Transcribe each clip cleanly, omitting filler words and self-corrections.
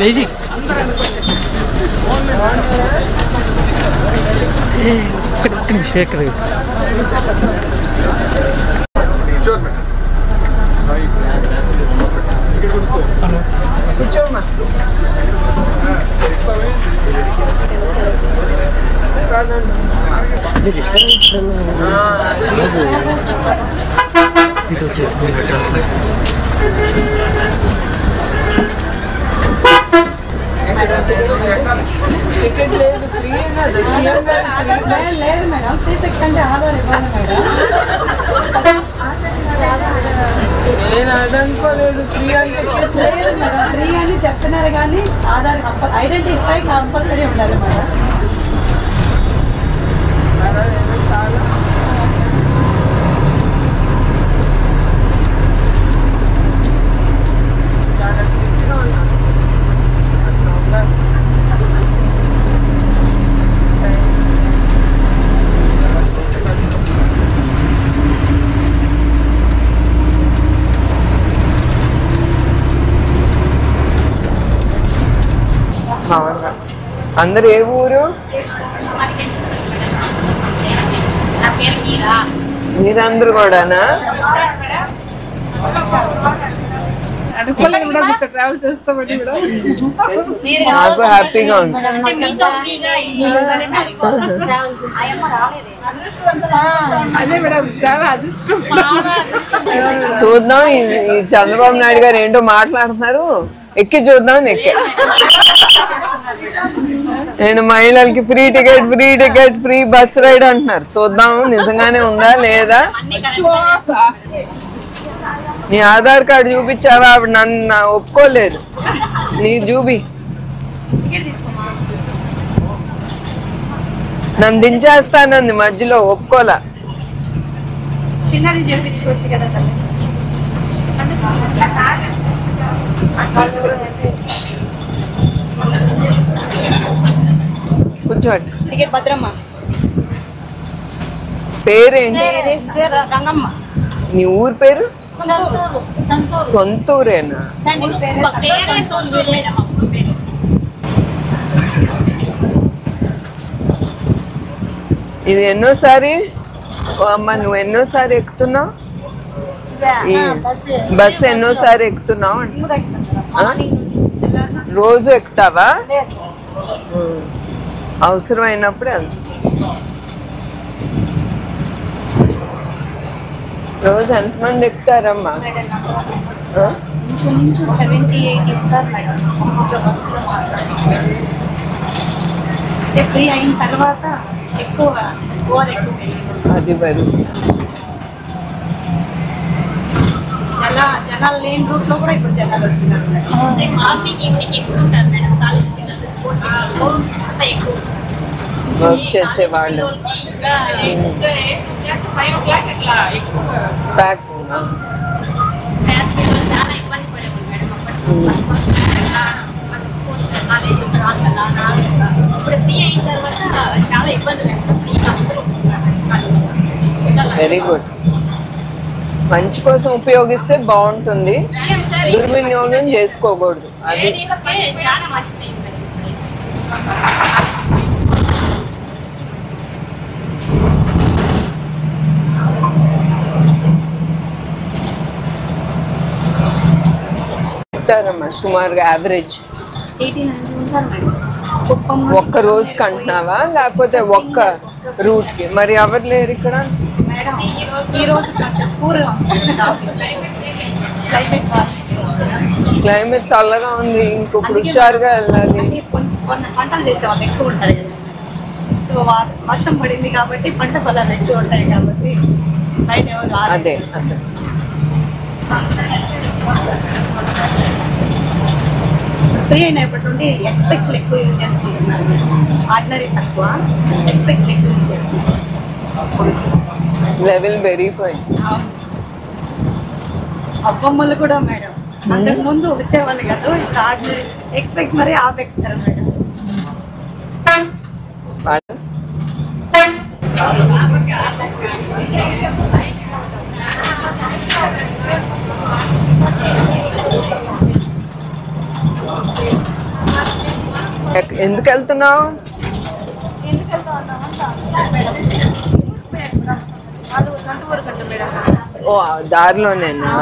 వేజీ ఒక్క నిమిషం ఎక్కడ కూర్చోమ్మా. ఇది వచ్చే టికెట్ లేదు, ఫ్రీ కదా. సీఎం గారు లేదు మేడం, ఫ్రీ సెకండ్ ఆధార్ ఇవ్వాలి మేడం. నేను అదనుకోలేదు, ఫ్రీ అంటే లేదు మేడం, ఫ్రీ అని చెప్తున్నారు కానీ ఆధార్ ఐడెంటిఫై కంపల్సరీ ఉండాలి మేడం. చాలా చాలా స్ట్రిక్ట్గా ఉన్నాను. అట్లా ఉండాలి. అందరు ఏ ఊరు? మీరందరూ కూడానా? నాకు హ్యాపీగా ఉంది. చూద్దాం ఈ చంద్రబాబు నాయుడు గారు ఏంటో మాట్లాడుతున్నారు. ఎక్కి చూద్దాం. ఎక్కి నేను మహిళలకి free ticket free bus ride అంటున్నారు. చూద్దాం నిజంగానే ఉందా లేదా. నీ ఆధార్ కార్డు చూపించావా? ఆవిడ నన్ను ఒప్పుకోలేదు. నీ చూపి. నన్ను దించేస్తానంది మధ్యలో, ఒప్పుకోలా. చిన్నది చేయించుకోవచ్చు కదా. కూర్చోండి. టికెట్ భద్రమ్మ. పేరేంటి? గంగమ్మ. నీ ఊరు పేరు? సొంతూరేనా? ఇది ఎన్నోసారి అమ్మ? నువ్వు ఎన్నోసారి ఎక్కుతున్నావు? బస్సు ఎన్నోసారి ఎక్కుతున్నావు? రోజు ఎక్కుతావా? అవసరమైనప్పుడే అంత. రోజు ఎంతమంది ఎక్కుతారమ్మా? ఫ్రీ అయిన తర్వాత ఎక్కువ అది మరి జనాలు లేని రూట్ లో కూడా ఇప్పుడు జనాలు వస్తున్నారు. వర్క్ చేసేవాళ్ళు ప్యాక్ వెరీ గుడ్. మంచి కోసం ఉపయోగిస్తే బాగుంటుంది, దుర్వినియోగం చేసుకోకూడదు. అది చెప్తారమ్మా సుమారుగా యావరేజ్? ఒక్క రోజుకి అంటున్నావా లేకపోతే ఒక్క రూట్ కి? మరి ఎవరు లేరు ఇక్కడ? క్లైమేట్ చల్లగా ఉంది, ఇంకొకటి హుషారుగా వెళ్ళాలి. పంటలు చేసేవాళ్ళు ఎక్కువ ఉంటారు కదా, సో వర్షం పడింది కాబట్టి పంట పొలాలు ఎక్కువ ఉంటాయి కాబట్టి అదే అదే. ఫ్రీ అయినప్పటి నుండి ఎక్స్పెక్ట్స్ ఎక్కువ యూజ్ చేసుకుంటున్నారు. ఆర్డినరీ తక్కువ, ఎక్స్పెక్ట్స్ ఎక్కువ యూజ్ చేసుకుంటున్నారు. లెవెల్ పెరిగిపోయింది. అబ్బమ్మలు కూడా మేడం అంతకు ముందు వచ్చేవాళ్ళు కదా, ఇప్పుడు ఆర్డినరీ ఎక్స్పెక్ట్స్ మరీ ఆపెక్తారు మేడం. ఎందుకు వెళ్తున్నావు? ఓ దారిలోనేనా?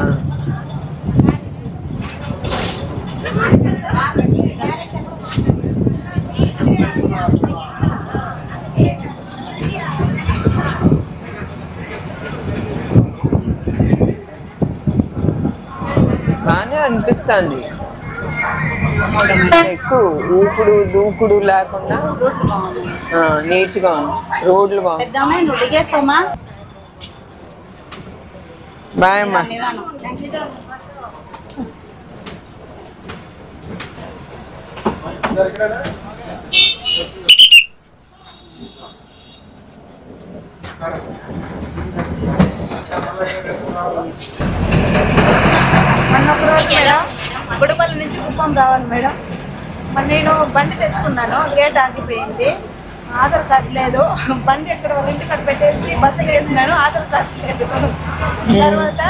బానే అనిపిస్తుంది. ఎక్కువ ఊపుడు దూకుడు లేకుండా నీట్ గా ఉంది. రోడ్లు బాగుంది. బాయ్ అమ్మా. గుడిపల్లి నుంచి కుప్పం రావాలి మేడం. మరి నేను బండి తెచ్చుకున్నాను, గేట్ ఆగిపోయింది, ఆధార్ కార్డు లేదు. బండి ఎక్కడ వాళ్ళ ఇంటికి అక్కడ పెట్టేసి బస్సు వేసినాను, ఆధార్ కార్డు లేదు. తర్వాత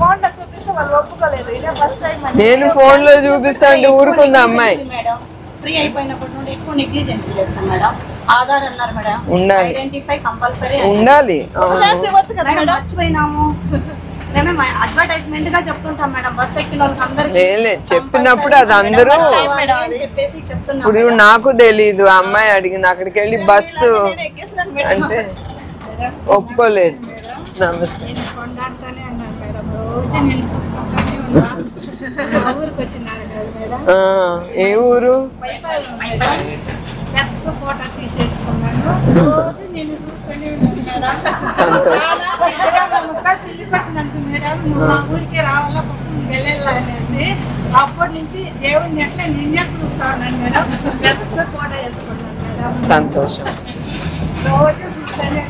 ఫోన్లో చూపిస్తే వాళ్ళు ఒప్పుకోలేదు. ఇదే ఫస్ట్ టైం. నేను ఫోన్ లో చూపిస్తా అంటే ఊరుకుంది అమ్మాయి. మేడం ఫ్రీ అయిపోయినప్పటి నుండి ఎక్కువ నెగ్లిజెన్స్ చేస్తాను మేడం. ఆధార్ అన్నారు మేడం, ఉండాలి, ఐడెంటిఫై కంపల్సరీ ఉండాలి. ఇవ్వచ్చు కదా మేడం, మర్చిపోయినాము. మేమే అడ్వర్టైజ్మెంట్ గా చెప్తుంటాం మేడం, బస్ ఎక్కిన వాళ్ళకి అందరికి చెప్పినప్పుడు అది అందరూ చెప్పేసి చెప్తున్నాం. ఇప్పుడు నాకు తెలీదు, అమ్మాయి అడిగింది, అక్కడికి వెళ్ళి బస్సు అంటే ఒప్పుకోలేదు. నమస్తే. ఏ ఊరు? ఫోటో తీసేసుకున్నాను. రోజు నేను చూసుకొని పెళ్లి పట్టినందుకు మేడం మా ఊరికే రావాలా, వెళ్ళాలా అనేసి అప్పటి నుంచి దేవుడిని ఎట్లా నిన్నే చూస్తా ఉన్నాను మేడం. పెద్ద ఫోటో వేసుకున్నాను మేడం. సంతోషం. రోజు చూస్తూనే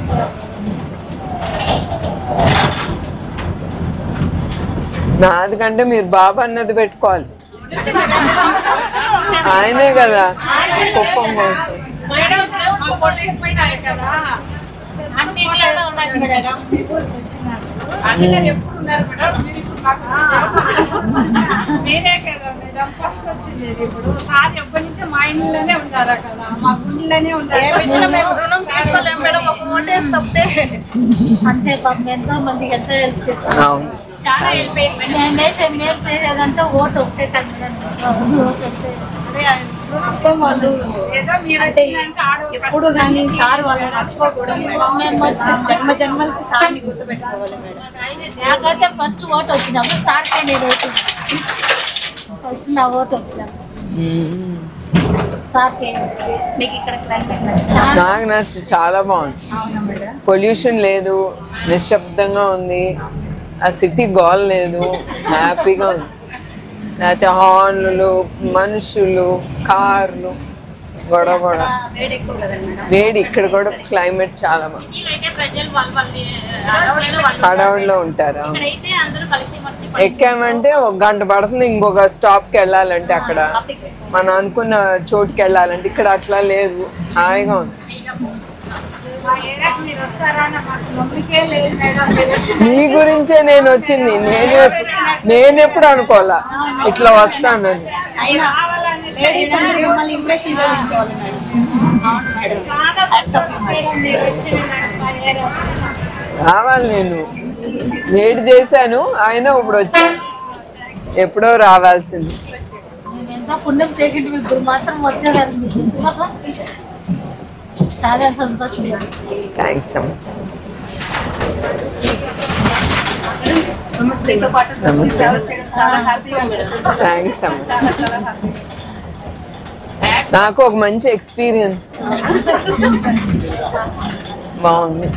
నాది కంటే మీరు బాబా అన్నది పెట్టుకోవాలి. ఆయనే కదా కుప్పం కోసం. మీరే కదా మేడం ఫస్ట్ వచ్చింది. ఇప్పుడు సార్ ఎప్పటి నుంచో మా ఇంట్లోనే ఉంటారా కదా, మా గుండెలోనే ఉంటారు. అంతే పాపం ఎంతో మందికి ఎంతో హెల్ప్ చేస్తాం. చాలా హెల్ప్ అయింది. మేము చేసేదంటే ఓటు ఒకటే కదా. ఎప్పుడు కానీ సార్ వాళ్ళని మర్చిపోకూడదు. జన్మ జన్మలకి సార్ని గుర్తుపెట్టుకోవాలి మేడం. నాకైతే ఫస్ట్ ఓటు వచ్చినప్పుడు సార్కే నేను ఫస్ట్ నా ఓటు వచ్చినప్పుడు సార్కే. మీకు ఇక్కడ క్లైమేట్ నాకు నచ్చి చాలా బాగుంది. పొల్యూషన్ లేదు, నిశ్శబ్దంగా ఉంది, ఆ సిటీ గోల్ లేదు, హ్యాపీగా ఉంది. లేకపోతే హార్న్లు, మనుషులు, కార్లు, గొడవ గొడవ, వేడి. ఇక్కడ కూడా క్లైమేట్ చాలా బాగుంది. హడావుడిలో ఉంటారా? ఎక్కామంటే 1 గంట పడుతుంది ఇంకొక స్టాప్కి వెళ్ళాలంటే, అక్కడ మనం అనుకున్న చోటుకి వెళ్ళాలంటే. ఇక్కడ అట్లా లేదు, హాయిగా ఉంది. మీ గురించే నేను వచ్చింది. నేను ఎప్పుడు అనుకోవాలా ఇట్లా వస్తానని. రావాలి, నేను వెయిట్ చేశాను, అయినా ఇప్పుడు వచ్చాను. ఎప్పుడో రావాల్సింది. ఎంతో పుణ్యం చేసింది, ఇప్పుడు మాత్రం వచ్చేదనిపించింది. చాలా సంతోషం. థ్యాంక్స్ అమ్మ. థ్యాంక్స్ అమ్మ. నాకు ఒక మంచి ఎక్స్పీరియన్స్ బాగుంది.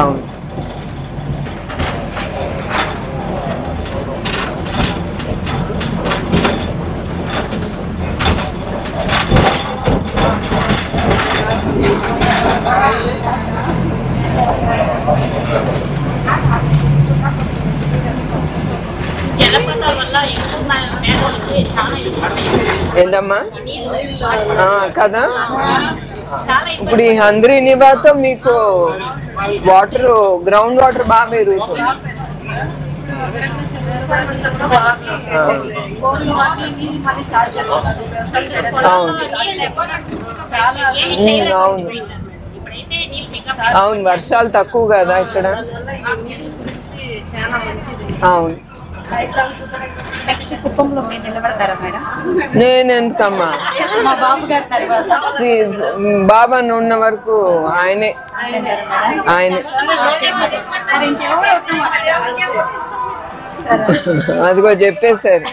అవును. ఏంటమ్మా కదా. ఇప్పుడు ఈ హంద్రీ నివాతో మీకు వాటర్, గ్రౌండ్ వాటర్ బాగా పెరుగుతుంది. అవును అవును, వర్షాలు తక్కువ కదా ఇక్కడ. అవును. నెక్స్ట్ కుప్పంలో మీరు నిలబడతారా మేడం? నేను ఎందుకమ్మా, మా బాబు గారి తర్వాత బాబా ఉన్న వరకు ఆయనే. అదిగో చెప్పేశారు.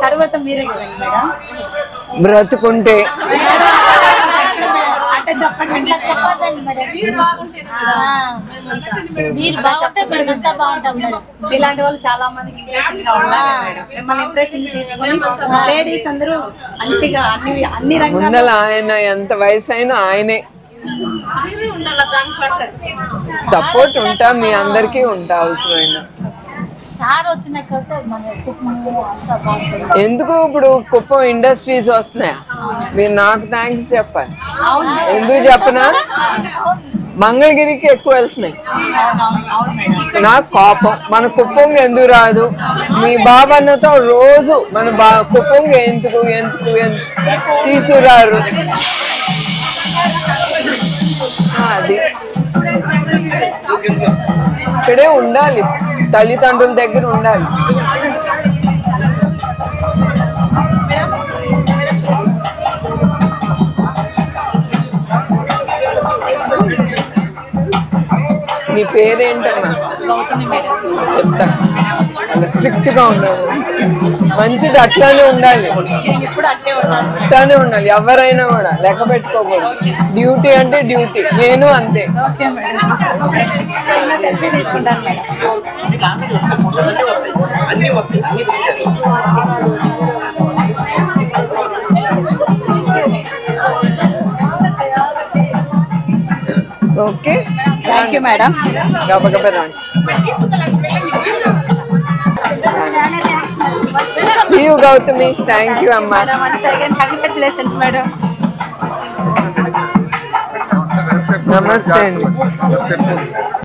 తర్వాత మీరే మేడం బ్రతుకుంటే. అంటే చెప్పండి. చెప్పదండి మేడం, మీరు బాగుంటే మేమంతా బాగుంటాం మేడం. ఇలాంటి వాళ్ళు చాలా మందికి ఇంప్రెషన్ గా ఉండాలి మేడం. మిమ్మల్ని ఇంప్రెషన్ తీసుకొని లేడీస్ అందరూ మంచిగా అన్ని రంగాల్లో ముందల ఆయన ఎంత వయసు అయినా ఆయనే సపోర్ట్ ఉంటా, మీ అందరికీ ఉంటా అవసరమైన. సార్ వచ్చిన ఎందుకు ఇప్పుడు కుప్పం ఇండస్ట్రీస్ వస్తున్నాయా? మీరు నాకు థ్యాంక్స్ చెప్పాలి. ఎందుకు చెప్పనా, మంగళగిరికి ఎక్కువ వెళ్తున్నాయి. నాకు కోపం, మన కుప్పంకి ఎందుకు రాదు? మీ బాబన్నతో రోజు మన కుప్పంకి ఎందుకు ఎందుకు తీసుకురారు? అది ఇక్కడే ఉండాలి, తల్లిదండ్రుల దగ్గర ఉండాలి. నీ పేరేంటమ్మా? చెప్తా. అలా స్ట్రిక్ట్ గా ఉండాలి, మంచిది అట్లానే ఉండాలి, అట్లానే ఉండాలి. ఎవరైనా కూడా లెక్క పెట్టుకోకూడదు. డ్యూటీ అంటే డ్యూటీ, నేను అంతే. Okay, thank you madam. గబగబా రండి. See you, Gautami. Thank you, Amma. Once again, congratulations, madam. Namaste.